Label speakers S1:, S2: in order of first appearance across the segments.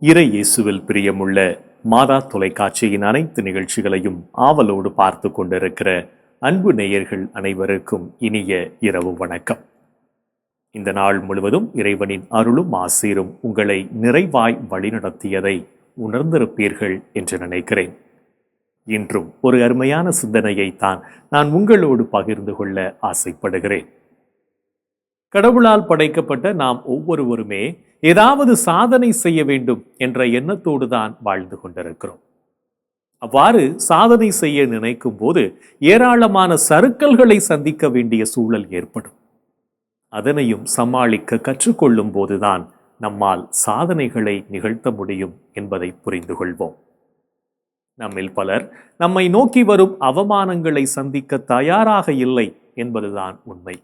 S1: இறை இயேசுவில் பிரியமுள்ள மாதா தொலைக்காட்சியின் அனைத்து நிகழ்ச்சிகளையும் ஆவலோடு பார்த்து கொண்டிருக்கிற அன்பு நேயர்கள் அனைவருக்கும் இனிய இரவு வணக்கம். இந்த நாள் முழுவதும் இறைவனின் அருளும் ஆசீரும் உங்களை நிறைவாய் வழிநடத்தியதை உணர்ந்திருப்பீர்கள் என்று நினைக்கிறேன். இன்றும் ஒரு அருமையான சிந்தனையைத்தான் நான் உங்களோடு பகிர்ந்து கொள்ள ஆசைப்படுகிறேன். கடவுளால் படைக்கப்பட்ட நாம் ஒவ்வொருவருமே ஏதாவது சாதனை செய்ய வேண்டும் என்ற எண்ணத்தோடு தான் வாழ்ந்து கொண்டிருக்கிறோம். அவ்வாறு சாதனை செய்ய நினைக்கும் போது ஏராளமான சறுக்கல்களை சந்திக்க வேண்டிய சூழல் ஏற்படும். அதனையும் சமாளிக்க கற்றுக்கொள்ளும் போதுதான் நம்மால் சாதனைகளை நிகழ்த்த முடியும் என்பதை புரிந்து கொள்வோம். நம்மில் பலர் நம்மை நோக்கி வரும் அவமானங்களை சந்திக்க தயாராக இல்லை என்பதுதான் உண்மை.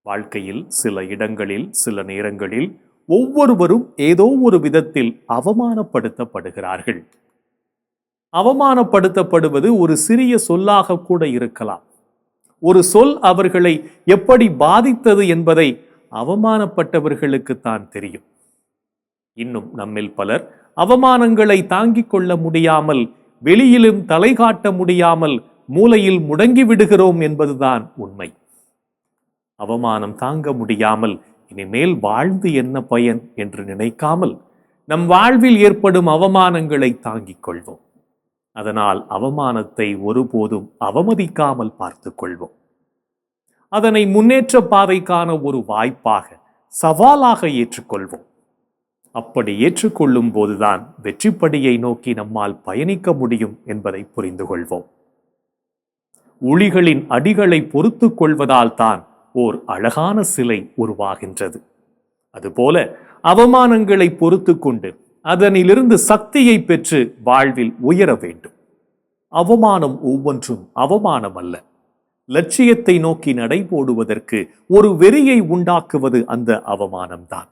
S1: வாழ்க்கையில் சில இடங்களில் சில நேரங்களில் ஒவ்வொருவரும் ஏதோ ஒரு விதத்தில் அவமானப்படுத்தப்படுகிறார்கள். அவமானப்படுத்தப்படுவது ஒரு சிறிய சொல்லாக கூட இருக்கலாம். ஒரு சொல் அவர்களை எப்படி பாதித்தது என்பதை அவமானப்பட்டவர்களுக்குத்தான் தெரியும். இன்னும் நம்மில் பலர் அவமானங்களை தாங்கிக் கொள்ள முடியாமல், வெளியிலும் தலை காட்ட முடியாமல் மூலையில் முடங்கி விடுகிறோம் என்பதுதான் உண்மை. அவமானம் தாங்க முடியாமல் இனிமேல் வாழ்ந்து என்ன பயன் என்று நினைக்காமல் நம் வாழ்வில் ஏற்படும் அவமானங்களை தாங்கிக் கொள்வோம். அதனால் அவமானத்தை ஒருபோதும் அவமதிக்காமல் பார்த்து கொள்வோம். அதனை முன்னேற்ற பாதைக்கான ஒரு வாய்ப்பாக, சவாலாக ஏற்றுக்கொள்வோம். அப்படி ஏற்றுக்கொள்ளும் போதுதான் வெற்றிப்படியை நோக்கி நம்மால் பயணிக்க முடியும் என்பதை புரிந்து கொள்வோம். உளிகளின் அடிகளை பொறுத்து கொள்வதால் தான் ஓர் அழகான சிலை உருவாகின்றது. அதுபோல அவமானங்களை பொறுத்து கொண்டு அதனிலிருந்து சக்தியை பெற்று வாழ்வில் உயர வேண்டும். அவமானம் ஒவ்வொன்றும் அவமானம் அல்ல. லட்சியத்தை நோக்கி நடைபோடுவதற்கு ஒரு வெறியை உண்டாக்குவது அந்த அவமானம்தான்.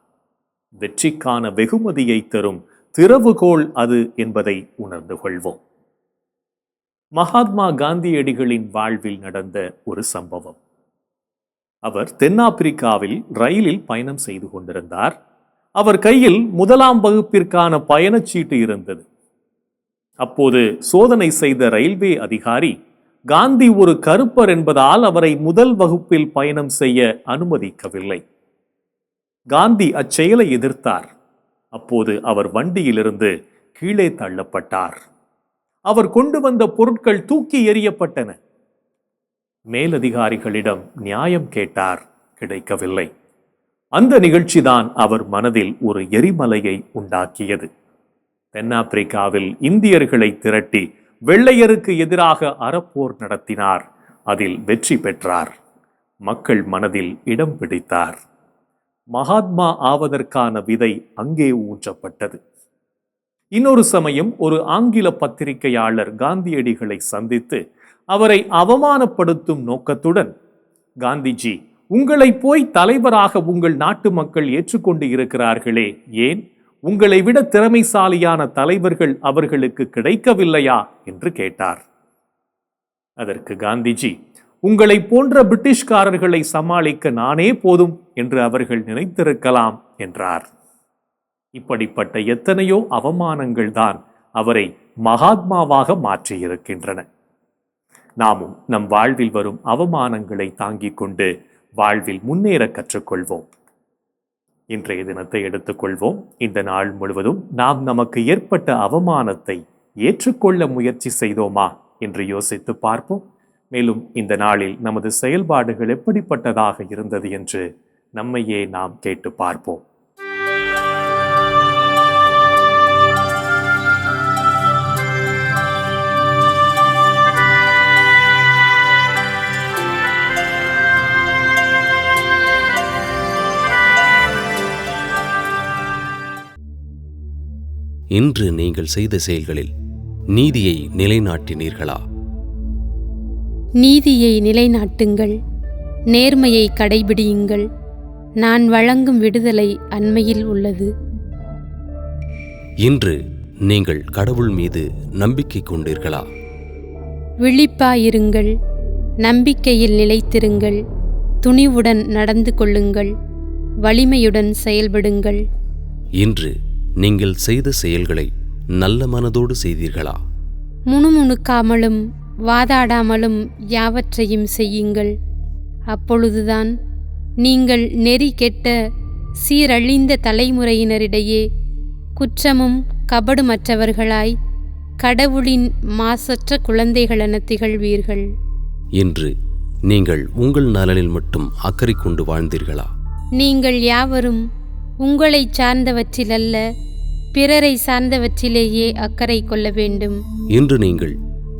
S1: வெற்றிக்கான வெகுமதியை தரும் திறவுகோல் அது என்பதை உணர்ந்து கொள்வோம். மகாத்மா காந்தியடிகளின் வாழ்வில் நடந்த ஒரு சம்பவம். அவர் தென்னாப்பிரிக்காவில் ரயிலில் பயணம் செய்து கொண்டிருந்தார். அவர் கையில் 1ஆம் வகுப்பிற்கான பயணச்சீட்டு இருந்தது. அப்போது சோதனை செய்த ரயில்வே அதிகாரி காந்தி ஒரு கருப்பர் என்பதால் அவரை 1 வகுப்பில் பயணம் செய்ய அனுமதிக்கவில்லை. காந்தி அச்செயலை எதிர்த்தார். அப்போது அவர் வண்டியிலிருந்து கீழே தள்ளப்பட்டார். அவர் கொண்டு வந்த பொருட்கள் தூக்கி எறியப்பட்டன. மேலதிகாரிகளிடம் நியாயம் கேட்டார், கிடைக்கவில்லை. அந்த நிகழ்ச்சிதான் அவர் மனதில் ஒரு எரிமலையை உண்டாக்கியது. தென்னாப்பிரிக்காவில் இந்தியர்களை திரட்டி வெள்ளையருக்கு எதிராக அறப்போர் நடத்தினார். அதில் வெற்றி பெற்றார். மக்கள் மனதில் இடம் பிடித்தார். மகாத்மா ஆவதற்கான விதை அங்கே ஊன்றப்பட்டது. இன்னொரு சமயம் ஒரு ஆங்கில பத்திரிகையாளர் காந்தியடிகளை சந்தித்து அவரை அவமானப்படுத்தும் நோக்கத்துடன், காந்திஜி, உங்களை போய் தலைவராக உங்கள் நாட்டு மக்கள் ஏற்றுக்கொண்டு இருக்கிறார்களே, ஏன் உங்களை விட திறமைசாலியான தலைவர்கள் அவர்களுக்கு கிடைக்கவில்லையா என்று கேட்டார். அதற்கு காந்திஜி, உங்களை போன்ற பிரிட்டிஷ்காரர்களை சமாளிக்க நானே போதும் என்று அவர்கள் நினைத்திருக்கலாம் என்றார். இப்படிப்பட்ட எத்தனையோ அவமானங்கள் தான் அவரை மகாத்மாவாக மாற்றியிருக்கின்றன. நாமும் நம் வாழ்வில் வரும் அவமானங்களை தாங்கிக் கொண்டு வாழ்வில் முன்னேற கற்றுக்கொள்வோம். இன்றைய தினத்தை எடுத்துக்கொள்வோம். இந்த நாள் முழுவதும் நாம் நமக்கு ஏற்பட்ட அவமானத்தை ஏற்றுக்கொள்ள முயற்சி செய்தோமா என்று யோசித்து பார்ப்போம். மேலும் இந்த நாளில் நமது செயல்பாடுகள் எப்படிப்பட்டதாக இருந்தது என்று நம்மையே நாம் கேட்டு பார்ப்போம்.
S2: இன்று நீங்கள் செய்த செயல்களில் நீதியை நிலைநாட்டினீர்களா?
S3: நீதியை நிலைநாட்டுங்கள், நேர்மையை கடைபிடியுங்கள். நான் வழங்கும் விடுதலை அண்மையில் உள்ளது.
S2: இன்று நீங்கள் கடவுள் மீது நம்பிக்கை கொண்டீர்களா?
S3: விழிப்பாயிருங்கள், நம்பிக்கையில் நிலைத்திருங்கள், துணிவுடன் நடந்து கொள்ளுங்கள், வலிமையுடன் செயல்படுங்கள்.
S2: இன்று நீங்கள் செய்த செயல்களை நல்ல மனதோடு செய்தீர்களா?
S3: முணுமுணுக்காமலும் வாதாடாமலும் யாவற்றையும் செய்யுங்கள். அப்பொழுதுதான் நீங்கள் நெறி கெட்ட சீரழிந்த தலைமுறையினரிடையே குற்றமும் கபடுமற்றவர்களாய் கடவுளின் மாசற்ற குழந்தைகளென திகழ்வீர்கள்.
S2: என்று நீங்கள் உங்கள் நலனில் மட்டும் அக்கறை கொண்டு வாழ்ந்தீர்களா?
S3: நீங்கள் யாவரும் உங்களைச் சார்ந்தவற்றிலல்ல, பிறரை சார்ந்தவற்றிலேயே அக்கறை கொள்ள வேண்டும்.
S2: இன்று நீங்கள்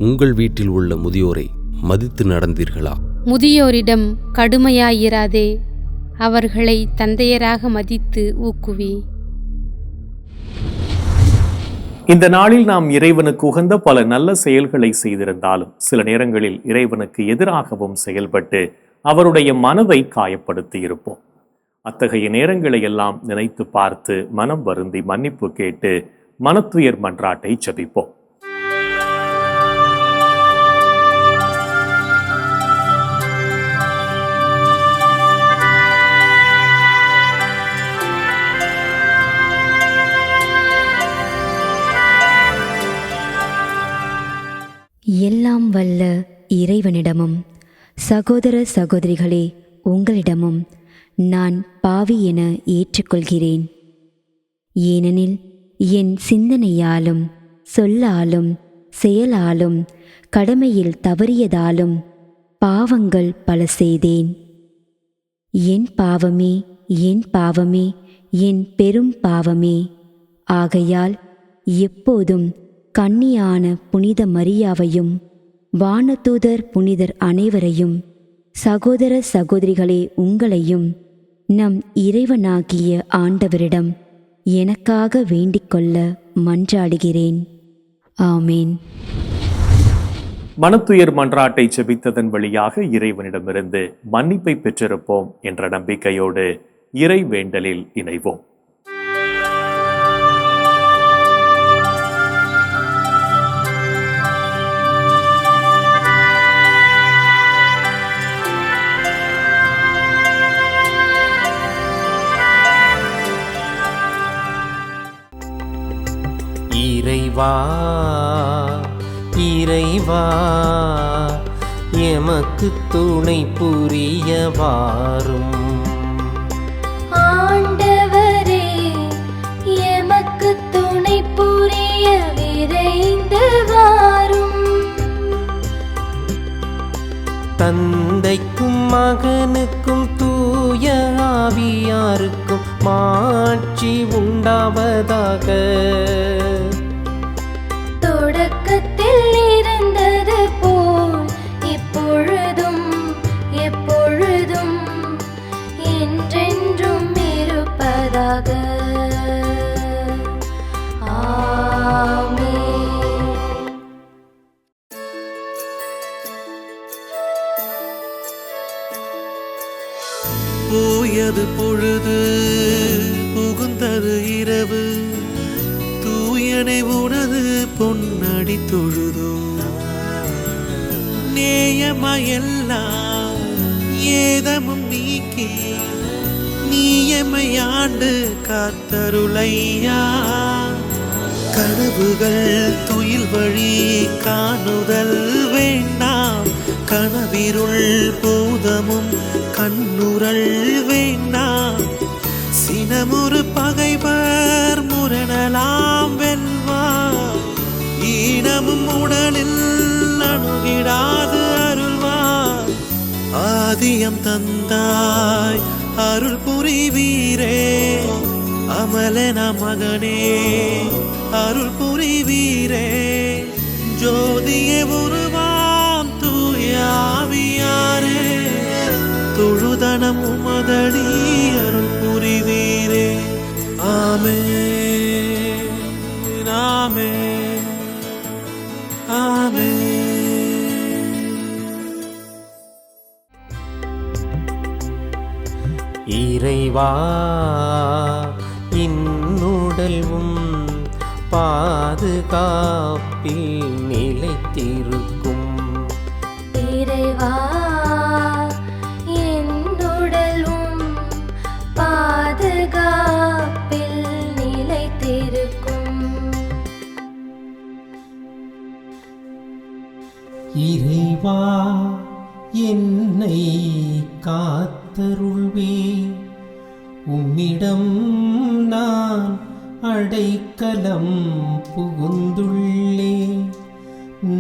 S2: உங்கள் வீட்டில் உள்ள முதியோரை மதித்து நடந்தீர்களா?
S3: முதியோரிடம் கடுமையாயிராதே, அவர்களை தந்தையராக மதித்து ஊக்குவி.
S1: இந்த நாளில் நாம் இறைவனுக்கு உகந்த பல நல்ல செயல்களை செய்திருந்தாலும் சில நேரங்களில் இறைவனுக்கு எதிராகவும் செயல்பட்டு அவருடைய மனதை காயப்படுத்தி இருப்போம். அத்தகைய நேரங்களை எல்லாம் நினைத்து பார்த்து மனம் வருந்தி மன்னிப்பு கேட்டு மனத்துயர் மன்றாட்டை ஜெபிப்போம்.
S4: எல்லாம் வல்ல இறைவனிடமும் சகோதர சகோதரிகளே உங்களிடமும் நான் பாவி என ஏற்றுக்கொள்கிறேன். ஏனெனில் என் சிந்தனையாலும் சொல்லாலும் செயலாலும் கடமையில் தவறியதாலும் பாவங்கள் பல செய்தேன். என் பாவமே, என் பாவமே, என் பெரும் பாவமே. ஆகையால் எப்போதும் கன்னியான புனித மரியாவையும் வானதூதர் புனிதர் அனைவரையும் சகோதர சகோதரிகளே உங்களையும் நம் இறைவனாகிய ஆண்டவரிடம் எனக்காக வேண்டிக்கொள்ள மன்றாடுகிறேன். ஆமேன்.
S1: மனத்துயர் மன்றாட்டை ஜெபித்ததன் வழியாக இறைவனிடமிருந்து மன்னிப்பை பெற்றிருப்போம் என்ற நம்பிக்கையோடு இறை வேண்டலில் இணைவோம்.
S5: இறைவா இறைவா எமக்கு துணை புரிய வாரும்.
S6: ஆண்டவரே எமக்கு துணை புரிய விரைந்து வாரும்.
S5: தந்தைக்கும் மகனுக்கும் தூய ஆவியாருக்கும் மாட்சி உண்டாவதாக.
S6: தொடக்கத்தில் இருந்தது போல் இப்பொழுதும் எப்பொழுதும் என்றென்றும் இருப்பதாக. ஆமென்.
S7: போயது பொழுது புகுந்தது இரவு, தூயனை உனது பொன்னடி தொழுதோ. நேயமையெல்லாம் ஏதமும் நீக்கி நீயமையாண்டு காத்தருளையா. கனவுகள் துயில் வழி காணுதல் வேண்டாம், கனவிருள் பூதமும் கண்ணுரல் வேண்டாம். சினமுறு பகைவர் முரணலாம் வெல்வார், ஈனமும் உடலில் அணுகிடாது அருள்வார். ஆதியம் தந்தாய் அருள் புரிவீரே, அமலன மகனே அருள் புரிவீரே. ஜோதியே உருவாம் தூயாவியாரே, தொழுதனம் உமதடி அருள் புரிவீரே. ஆமென் ஆமென் ஆமென்.
S5: இறைவா இன்னுடலும் பாதுகாப்பில் நிலைத்திருக்கும்.
S6: இறைவா என்னுடலும் பாதுகாப்பில் நிலைத்திருக்கும்.
S5: இறைவா என்னை காத்தருள்வே, உம்மிடம் நான் அடைக்கலம் புகுந்துள்ளே.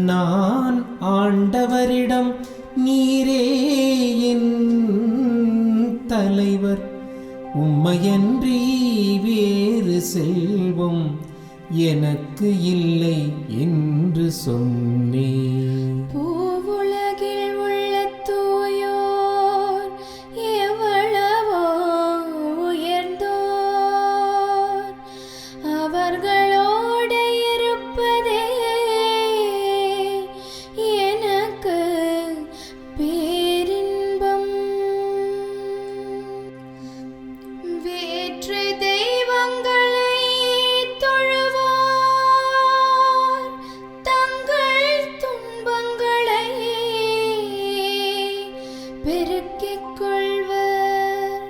S5: நான் ஆண்டவரிடம் நீரே என் தலைவர், உம்மையன்றி வேறு செல்வம் எனக்கு இல்லை என்று சொன்னேன்.
S6: பூவுலகில் உள்ள தூயோர் எவ்வளவோ உயர்ந்தோர், அவர்களோடு இருப்பதே எனக்கு பேரின்பம். வேற்று தெய்வங்களை தொழுவோர் தங்கள் துன்பங்களை பெருக்கிக் கொள்வர்.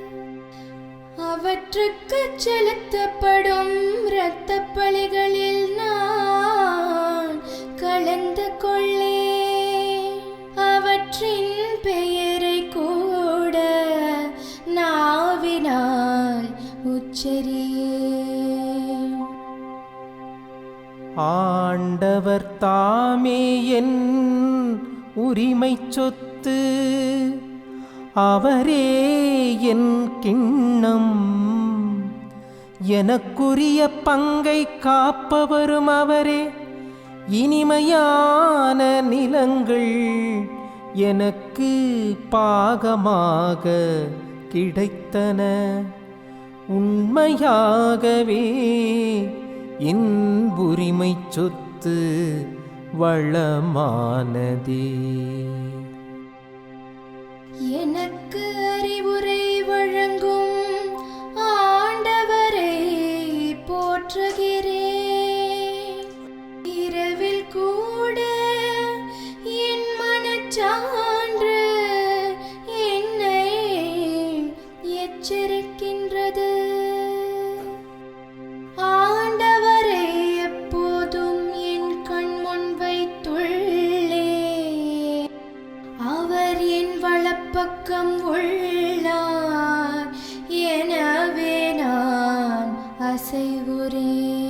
S6: அவற்றுக்கு செலுத்தப்படும் இரத்தப் பலிகளில் நான் கலந்து கொள்ளேன். அவற்றின் பெயரை கூட நாவினால் உச்சரியேன்.
S5: ஆண்டவர் தாமே என் உரிமை சொத்து, அவரே என் கிண்ணம். எனக்குரிய பங்கை காப்பவரும் அவரே. இனிமையான நிலங்கள் எனக்கு பாகமாக கிடைத்தன. உண்மையாகவே என் உரிமை சொத்து வளமானதே.
S6: எனக்கு அறிவுரை வழங்கும் ஆண்டவரை போற்றுகிறேன். இரவில் கூட என் மனச்சான்று என்னை எச்சரிக்கின்றது. ஆண்டவரை எப்போதும் என் கண் முன் வைத்துள்ளே. அவர் என் வலப்பக்கம் உள்ளார், எனவே நான் அசைவுறேன்.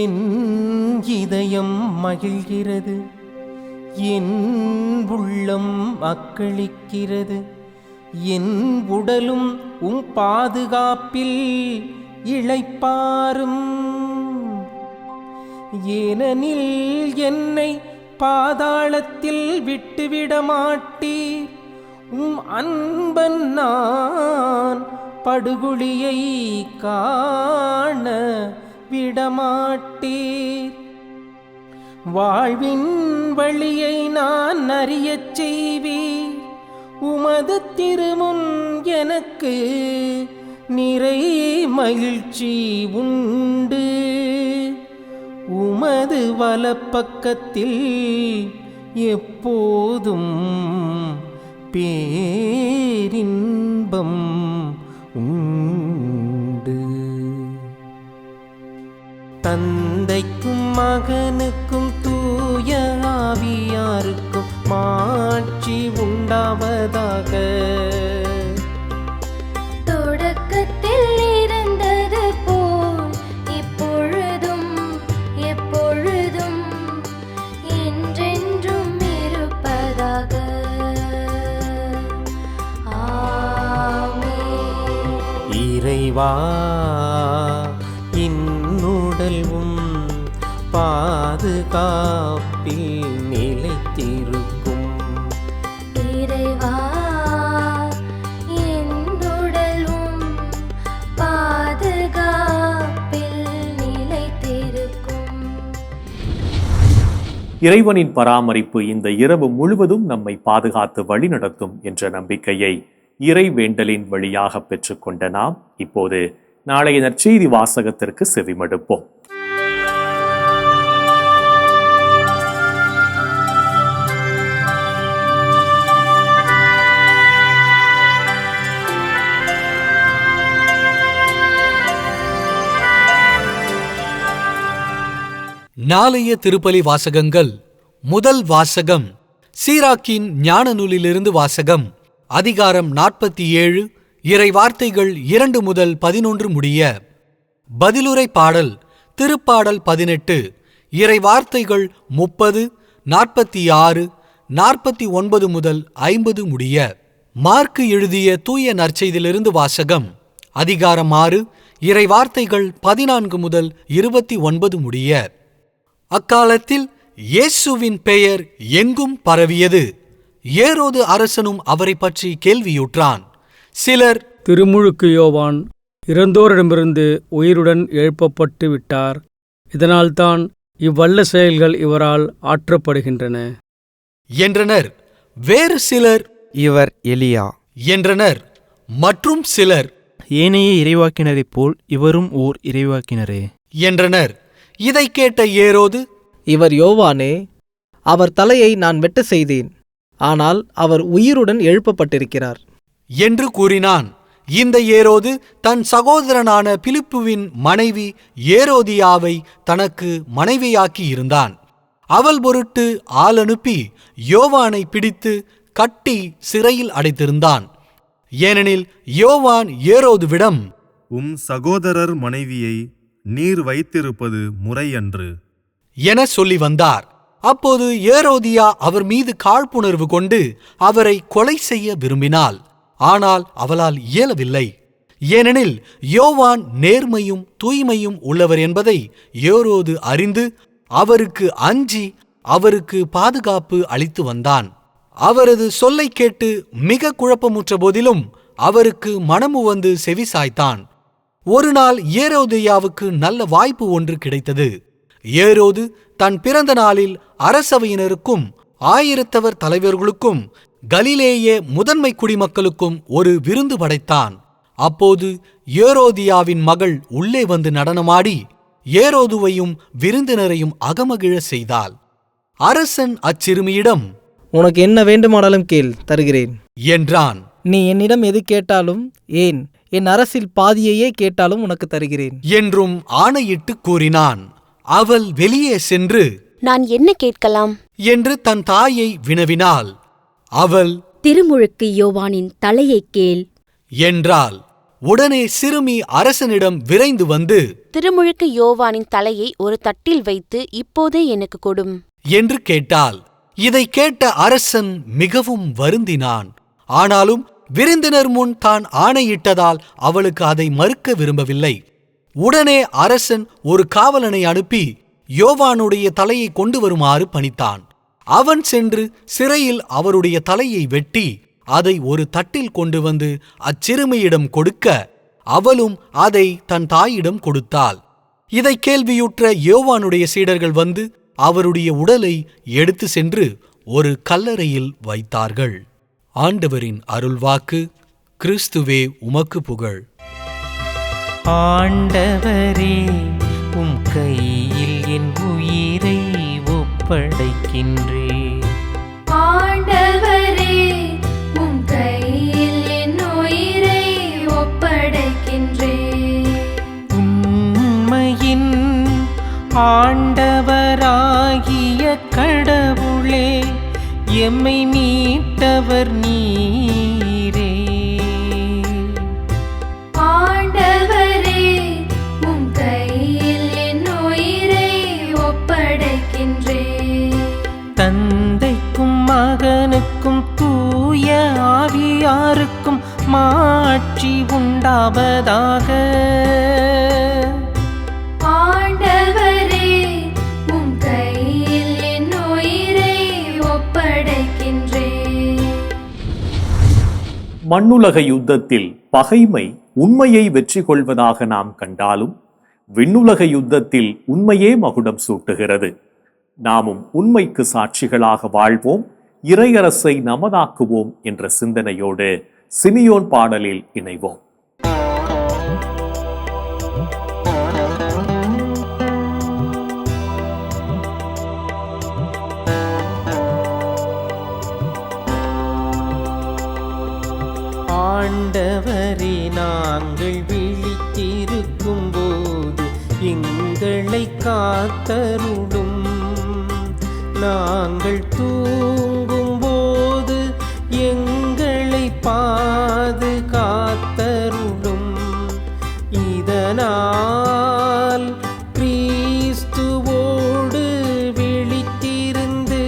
S5: என் இதயம் மகிழ்கிறது, என் உள்ளம் அக்களிக்கிறது. என் உடலும் உம் பாதுகாப்பில் இளைப்பாரும். ஏனெனில் என்னை பாதாளத்தில் விட்டுவிட மாட்டீர். உம் அன்பன் நான் படுகுழியை காண விடமாட்டீர். வாழ்வின் வழியை நான் அறியச் செய்வீர். உமது திருமுன் எனக்கு நிறை மகிழ்ச்சி உண்டு. உமது வலப்பக்கத்தில் எப்போதும் பேரின்பம் உண்டு. தந்தைக்கும் மகனுக்கும் தூய ஆவியாருக்கும் மாட்சி உண்டாவதாக.
S6: தொடக்கத்தில் இருந்தது போல் இப்பொழுதும் எப்பொழுதும் என்றென்றும் இருப்பதாக. ஆமென்.
S5: இறைவா இன்னுடல்வும் பாதுகாப்பில் நிலைத்திருக்கும்.
S6: இறைவா என்னுடலும் பாதுகாப்பில் நிலைத்திருக்கும்.
S1: இறைவனின் பராமரிப்பு இந்த இரவு முழுவதும் நம்மை பாதுகாத்து வழிநடத்தும் என்ற நம்பிக்கையை இறைவேண்டலின் வழியாக பெற்றுக்கொண்ட நாம் இப்போது நாளைய நற்செய்தி வாசகத்திற்கு செவிமடுப்போம்.
S8: நாளைய திருப்பலி வாசகங்கள். முதல் வாசகம் சீராக்கின் ஞான நூலிலிருந்து வாசகம். அதிகாரம் 47, இறை வார்த்தைகள் 2 முதல் 11 முடிய. பதிலுரை பாடல் திருப்பாடல் 18, இறை வார்த்தைகள் 30, 46, 49 முதல் 50 முடிய. மார்க்கு எழுதிய தூய நற்செய்தியிலிருந்து வாசகம். அதிகாரம் 6, இறை வார்த்தைகள் 14 முதல் 29 முடிய. அக்காலத்தில் இயேசுவின் பெயர் எங்கும் பரவியது. ஏரோது அரசனும் அவரை பற்றி கேள்வியுற்றான். சிலர்,
S9: திருமுழுக்கு யோவான் இறந்தோரிடமிருந்து உயிருடன் எழுப்பப்பட்டு விட்டார், இதனால்தான் இவ்வல்ல செயல்கள் இவரால் ஆற்றப்படுகின்றன
S8: என்றனர். வேறு சிலர்,
S10: இவர் எலியா
S8: என்றனர். மற்றும் சிலர்,
S10: ஏனைய இறைவாக்கினரைப் போல் இவரும் ஓர் இறைவாக்கினரே
S8: என்றனர். இதை கேட்ட ஏரோது,
S11: இவர் யோவானே, அவர் தலையை நான் வெட்ட செய்தேன், ஆனால் அவர் உயிருடன் எழுப்பப்பட்டிருக்கிறார்
S8: என்று கூறினான். இந்த ஏரோது தன் சகோதரனான பிலிப்புவின் மனைவி ஏரோதியாவை தனக்கு மனைவியாக்கி இருந்தான். அவள் பொருட்டு ஆள் அனுப்பி யோவானை பிடித்து கட்டி சிறையில் அடைத்திருந்தான். ஏனெனில் யோவான் ஏரோதுவிடம்,
S12: சகோதரர் மனைவியை நீர் வைத்திருப்பது முறையன்று
S8: என சொல்லி வந்தார். அப்போது ஏரோதியா அவர் மீது காழ்ப்புணர்வு கொண்டு அவரை கொலை செய்ய விரும்பினாள். ஆனால் அவளால் இயலவில்லை. ஏனெனில் யோவான் நேர்மையும் தூய்மையும் உள்ளவர் என்பதை ஏரோது அறிந்து அவருக்கு அஞ்சி அவருக்கு பாதுகாப்பு அளித்து வந்தான். அவரது சொல்லை கேட்டு மிக குழப்பமுற்ற போதிலும் அவருக்கு மனமு வந்து செவிசாய்த்தான். ஒரு நாள் ஏரோதியாவுக்கு நல்ல வாய்ப்பு ஒன்று கிடைத்தது. ஏரோது தன் பிறந்த நாளில் அரசவையினருக்கும் 1000 தலைவர்களுக்கும் கலிலேய முதன்மை குடிமக்களுக்கும் ஒரு விருந்து படைத்தான். அப்போது ஏரோதியாவின் மகள் உள்ளே வந்து நடனமாடி ஏரோதுவையும் விருந்தினரையும் அகமகிழ செய்தாள். அரசன் அச்சிறுமியிடம்,
S11: உனக்கு என்ன வேண்டுமானாலும் கேள், தருகிறேன்
S8: என்றான்.
S11: நீ என்னிடம் எது கேட்டாலும், ஏன் என் அரசில் பாதியையே கேட்டாலும் உனக்கு தருகிறேன்
S8: என்றும் ஆணையிட்டு கூறினான். அவள் வெளியே சென்று,
S13: நான் என்ன கேட்கலாம்
S8: என்று தன் தாயை வினவினாள். அவள்,
S4: திருமுழுக்கு யோவானின் தலையை கேள்
S8: என்றாள். உடனே சிறுமி அரசனிடம் விரைந்து வந்து,
S13: திருமுழுக்கு யோவானின் தலையை ஒரு தட்டில் வைத்து இப்போதே எனக்கு கொடும்
S8: என்று கேட்டாள். இதை கேட்ட அரசன் மிகவும் வருந்தினான். ஆனாலும் விருந்தினர் முன் தான் ஆணையிட்டதால் அவளுக்கு அதை மறுக்க விரும்பவில்லை. உடனே அரசன் ஒரு காவலனை அனுப்பி யோவானுடைய தலையை கொண்டு வருமாறு பணித்தான். அவன் சென்று சிறையில் அவருடைய தலையை வெட்டி அதை ஒரு தட்டில் கொண்டு வந்து அச்சிறுமியிடம் கொடுக்க அவளும் அதை தன் தாயிடம் கொடுத்தாள். இதை கேள்வியுற்ற யோவானுடைய சீடர்கள் வந்து அவருடைய உடலை எடுத்து சென்று ஒரு கல்லறையில் வைத்தார்கள். ஆண்டவரின் அருள்வாக்கு. கிறிஸ்துவே உமக்கு புகழ்.
S5: ஆண்டவரே, உம் கையில் என் உயிரை ஒப்படைக்கின்றேன்.
S6: ஆண்டவரே, உம் கையில் என் உயிரை ஒப்படைக்கின்றேன்.
S5: உண்மையின் ஆண்டவராகிய கடவுளே, எம்மை மீட்டவர் நீரே.
S6: ஆண்டவரே, உம் கையில் என் உயிரை ஒப்படைக்கின்றேன்.
S5: தந்தைக்கும் மகனுக்கும் தூய ஆவியாருக்கும் மாட்சி உண்டாவதாக.
S6: ஆண்டவரே, உம் கையில் என் உயிரை ஒப்படைக்கின்றேன்.
S1: மண்ணுலக யுத்தத்தில் பகைமை உண்மையை வெற்றி கொள்வதாக நாம் கண்டாலும் விண்ணுலக யுத்தத்தில் உண்மையே மகுடம் சூட்டுகிறது. நாமும் உண்மைக்கு சாட்சிகளாக வாழ்வோம், இறையரசை நமதாக்குவோம் என்ற சிந்தனையோடு சிமியோன் பாடலில் இணைவோம்.
S5: ஆண்டவரே, நாங்கள் விழித்திருக்கும் போது எங்கள் எங்களை காத்தருளும். நாங்கள் தூங்கும்போது எங்களை பாதுகாத்தருளும். இதனால் கிறிஸ்துவோடு விழித்திருந்து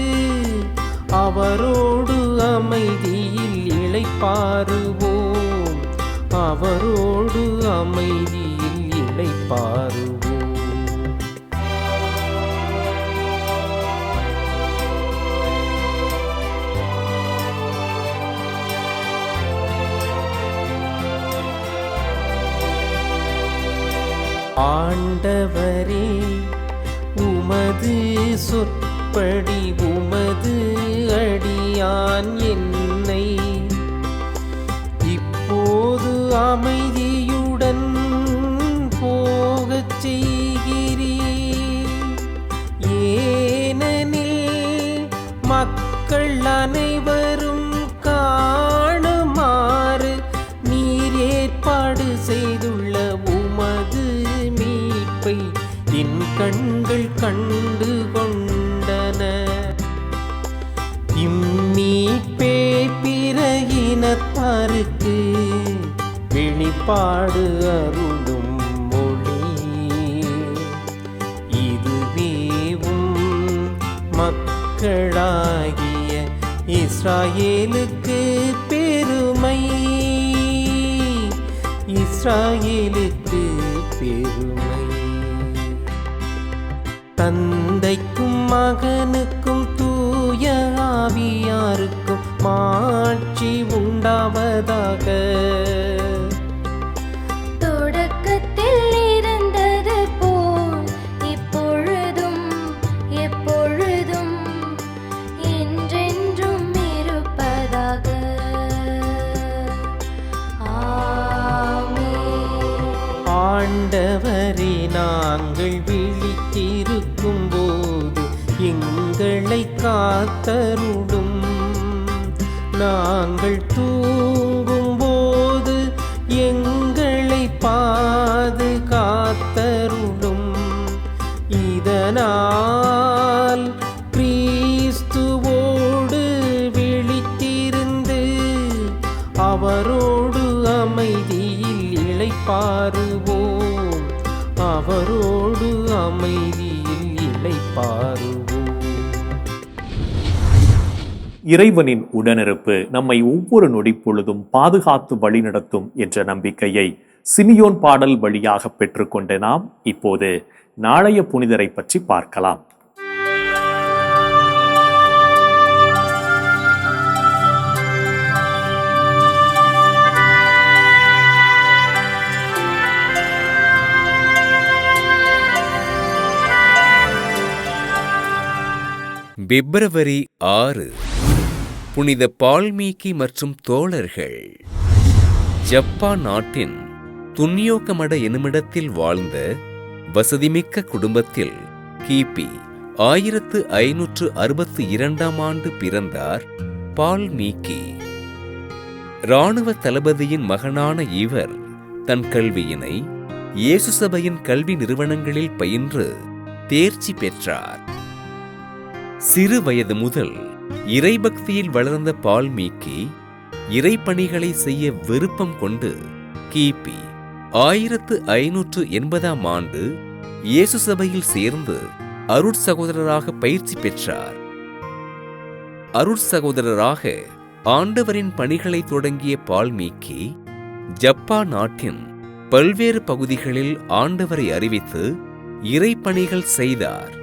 S5: அவரோடு அமைதியில் இளைப்பாறுவோம். அவரோடு அமைதியில் இளைப்பாறுவோம். ஆண்டவரே, உமது சொற்படி உமது அடியான் என்னை இப்போது அமைதியுடன் போகச் செய்கிறீர். ஏனெனில் மக்கள் அனைவரும் காணுமாறு நீர் ஏற்பாடு செய்துள்ள உமது மீட்பை என் கண்கள் கண்டு கொண்டன. இம்மீட்பே பிற இனத்தாருக்கு வெளிப்பாடு அருளும் மொழி. இதுவேவும் மக்களாகிய இஸ்ராயேலுக்கு பெருமை. இஸ்ராயேலுக்கு பெருமை. தந்தைக்கும் மகனுக்கும் தூய ஆவியாருக்கும் மாட்சி உண்டாவதாக.
S6: தொடக்கத்தில் இருந்தது போல் இப்பொழுதும் எப்பொழுதும் என்றென்றும் இருப்பதாக.
S5: ஆண்டவரே, நாங்கள் விழித்திருக்கும் போது எங்களை காத்தருளும். நாங்கள் தூங்கும் போது எங்களை பாதுகாத்தருளும். இதனால் கிறிஸ்துவோடு விழித்திருந்து அவரோடு அமைதியில் இளைப்பாறுவோம். அவரோடு அமைதியில் இளைப்பாறுவோம்.
S1: இறைவனின் உடனிருப்பு நம்மை ஒவ்வொரு நொடி பொழுதும் பாதுகாத்து வழிநடத்தும் என்ற நம்பிக்கையை சிமியோன் பாடல் வழியாக பெற்றுக்கொண்ட நாம் இப்போது நாளைய புனிதரை பற்றி பார்க்கலாம்.
S2: பிப்ரவரி 6 புனித பால்மீக்கி மற்றும் தோழர்கள். ஜப்பான் நாட்டின் துன்யோகமட எனுமிடத்தில் வாழ்ந்த வசதிமிக்க குடும்பத்தில் கிபி 1562 ஆண்டு பிறந்தார் பால்மீக்கி. இராணுவ தளபதியின் மகனான இவர் தன் கல்வியினை இயேசு சபையின் கல்வி நிறுவனங்களில் பயின்று தேர்ச்சி பெற்றார். சிறு வயது முதல் இறைபக்தியில் வளர்ந்த பால்மீக்கி இறைப்பணிகளை செய்ய விருப்பம் கொண்டு கிபி 1580 ஆண்டு இயேசு சபையில் சேர்ந்து அருட்சகோதரராக பயிற்சி பெற்றார். அருட்சகோதரராக ஆண்டவரின் பணிகளை தொடங்கிய பால்மீக்கி ஜப்பான் நாட்டின் பல்வேறு பகுதிகளில் ஆண்டவரை அறிவித்து இறைப்பணிகள் செய்தார்.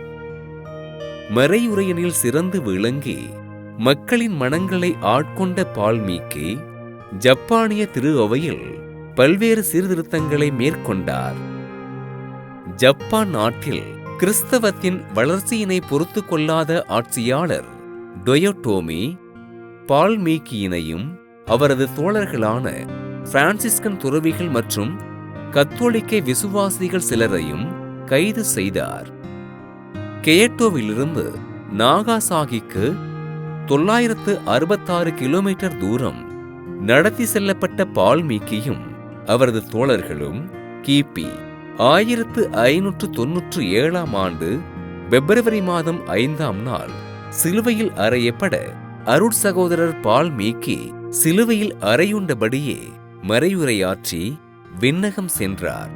S2: மறையுரையனில் சிறந்து விளங்கி மக்களின் மனங்களை ஆட்கொண்ட பால்மீக்கி ஜப்பானிய திரு அவையில் பல்வேறு சீர்திருத்தங்களை மேற்கொண்டார். ஜப்பான் நாட்டில் கிறிஸ்தவத்தின் வளர்ச்சியினை பொறுத்து கொள்ளாத ஆட்சியாளர் டொயோட்டோமி பால்மீக்கியினையும் அவரது தோழர்களான பிரான்சிஸ்கன் துறவிகள் மற்றும் கத்தோலிக்க விசுவாசிகள் சிலரையும் கைது செய்தார். கெயட்டோவிலிருந்து நாகாசாகிக்கு 966 கிலோமீட்டர் தூரம் நடத்தி செல்லப்பட்ட பால்மீக்கியும் அவரது தோழர்களும் கிபி
S14: 1597 ஆண்டு பிப்ரவரி மாதம் 5ஆம் நாள் சிலுவையில் அறையப்பட அருட்சகோதரர் பால்மீகி சிலுவையில் அறையுண்டபடியே மறையுரையாற்றி விண்ணகம் சென்றார்.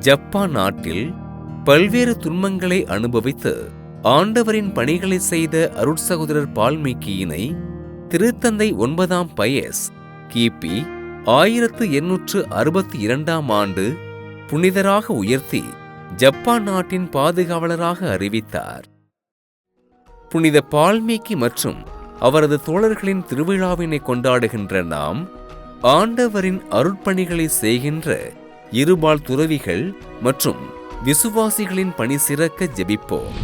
S14: ஜப்பான் நாட்டில் பல்வேறு துன்பங்களை அனுபவித்து ஆண்டவரின் பணிகளை செய்த அருட்சகோதரர் பால்மீகியினை திருத்தந்தை 9ஆம் பயஸ் கிபி 1862ஆம் ஆண்டு புனிதராக உயர்த்தி ஜப்பான் நாட்டின் பாதுகாவலராக அறிவித்தார். புனித பால்மீகி மற்றும் அவரது தோழர்களின் திருவிழாவினை கொண்டாடுகின்ற நாம் ஆண்டவரின் அருட்பணிகளை செய்கின்ற இருபால் துறவிகள் மற்றும் விசுவாசிகளின் பணி சிறக்க ஜெபிப்போம்.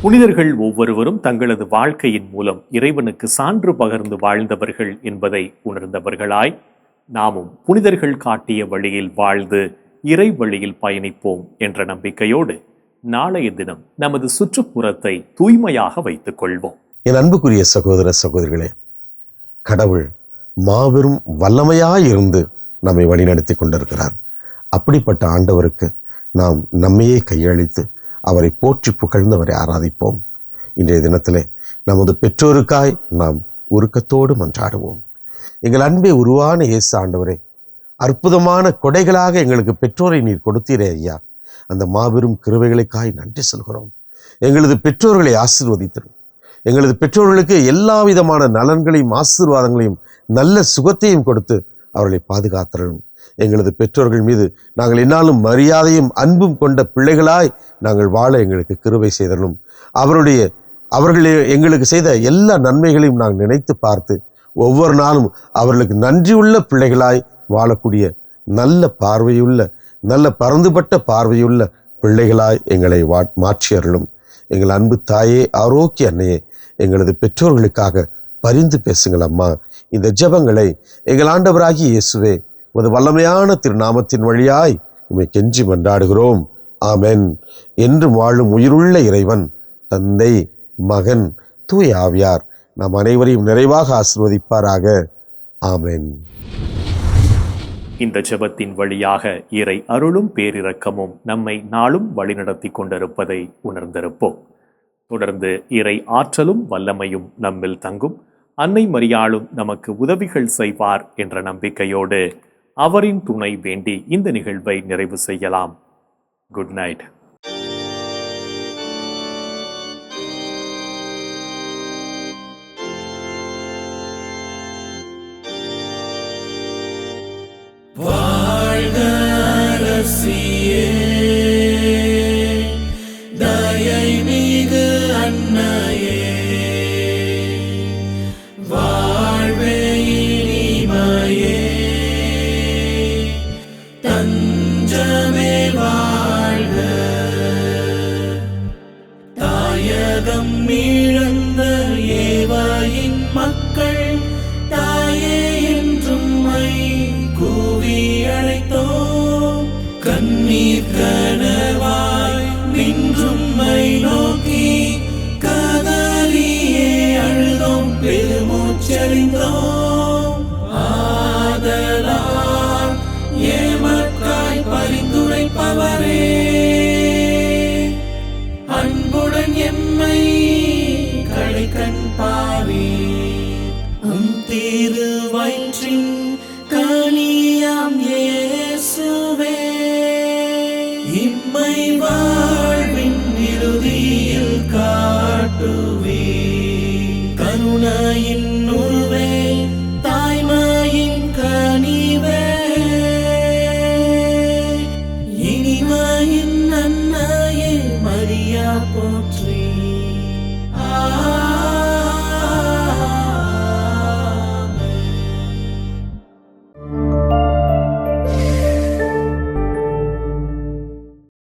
S1: புனிதர்கள் ஒவ்வொருவரும் தங்களது வாழ்க்கையின் மூலம் இறைவனுக்கு சான்று பகர்ந்து வாழ்ந்தவர்கள் என்பதை உணர்ந்தவர்களாய் நாமும் புனிதர்கள் காட்டிய வழியில் வாழ்ந்து இறை வழியில் பயணிப்போம் என்ற நம்பிக்கையோடு நாளைய தினம் நமது சுற்றுப்புறத்தை தூய்மையாக வைத்துக் கொள்வோம்.
S15: என் அன்புக்குரிய சகோதர சகோதரிகளே, கடவுள் மாபெரும் வல்லமையாயிருந்து நம்மை வழிநடத்தி கொண்டிருக்கிறார். அப்படிப்பட்ட ஆண்டவருக்கு நாம் நம்மையே கையளித்து அவரை போற்றி புகழ்ந்து அவரை ஆராதிப்போம். இன்றைய தினத்திலே நமது பெற்றோருக்காய் நாம் உருக்கத்தோடு மன்றாடுவோம். எங்கள் அன்பே உருவான இயேசு ஆண்டவரே, அற்புதமான கொடைகளாக எங்களுக்கு பெற்றோரை நீர் கொடுத்தீரே ஐயா, அந்த மாபெரும் கிருபைகளுக்காய் நன்றி சொல்கிறோம். எங்களது பெற்றோர்களை ஆசீர்வதித்திரும். எங்களது பெற்றோர்களுக்கு எல்லா விதமான நலன்களையும் ஆசீர்வாதங்களையும் நல்ல சுகத்தையும் கொடுத்து அவர்களை பாதுகாத்தரும். எங்களது பெற்றோர்கள் மீது நாங்கள் என்னாலும் மரியாதையும் அன்பும் கொண்ட பிள்ளைகளாய் நாங்கள் வாழ எங்களுக்கு கிருபை செய்தரும். அவர்கள் எங்களுக்கு செய்த எல்லா நன்மைகளையும் நாங்கள் நினைத்து பார்த்து ஒவ்வொரு நாளும் அவர்களுக்கு நன்றியுள்ள பிள்ளைகளாய் வாழக்கூடிய நல்ல பார்வையுள்ள நல்ல பரந்துபட்ட பார்வையுள்ள பிள்ளைகளாய் எங்களை மாற்றி அருளும். எங்கள் அன்பு தாயே, ஆரோக்கிய அன்னையே, எங்களது பெற்றோர்களுக்காக பரிந்து பேசுங்கள் அம்மா. இந்த ஜெபங்களை எங்கள் ஆண்டவராகிய இயேசுவே உமது வல்லமையான திருநாமத்தின் வழியாய் உம்மை கெஞ்சி மன்றாடுகிறோம். ஆமென். என்றும் வாழும் உயிருள்ள இறைவன் தந்தை, மகன், தூய ஆவியார் நாம் அனைவரையும் நிறைவாக ஆசீர்வதிப்பாராக. ஆமென்.
S1: இந்த ஜெபத்தின் வழியாக இறை அருளும் பேரிரக்கமும் நம்மை நாளும் வழிநடத்தி கொண்டிருப்பதை உணர்ந்திருப்போம். தொடர்ந்து இறை ஆற்றலும் வல்லமையும் நம்மில் தங்கும். அன்னை மரியாளும் நமக்கு உதவிகள் செய்வார் என்ற நம்பிக்கையோடு அவரின் துணை வேண்டி இந்த நிகழ்வை நிறைவு செய்யலாம். Good night.
S7: வாழ்க அரசியே, தயை மிகு அன்னையே, வாழ்வே இனிமையே, தஞ்சமே வாழ்க. தாயகம் இழந்த ஏவாயின் மக்கள் தாயே என்றும் கூவி அழைத்தோம். கண்ணீர் கனவாய் நின்றும்மை நோக்கி கதறியே அழுதோம், பெருமூச்சறிந்தோம். ஆதலால் ஏமக்காய் பரிந்துரைப்பவரே, அன்புடன் எம்மை கடைக்கண் பாரே. திருவயிற்றின் கனியாம் இயேசுவே, இம்மை வாழ்வின் இறுதியில் காட்டுவே. கருணையின்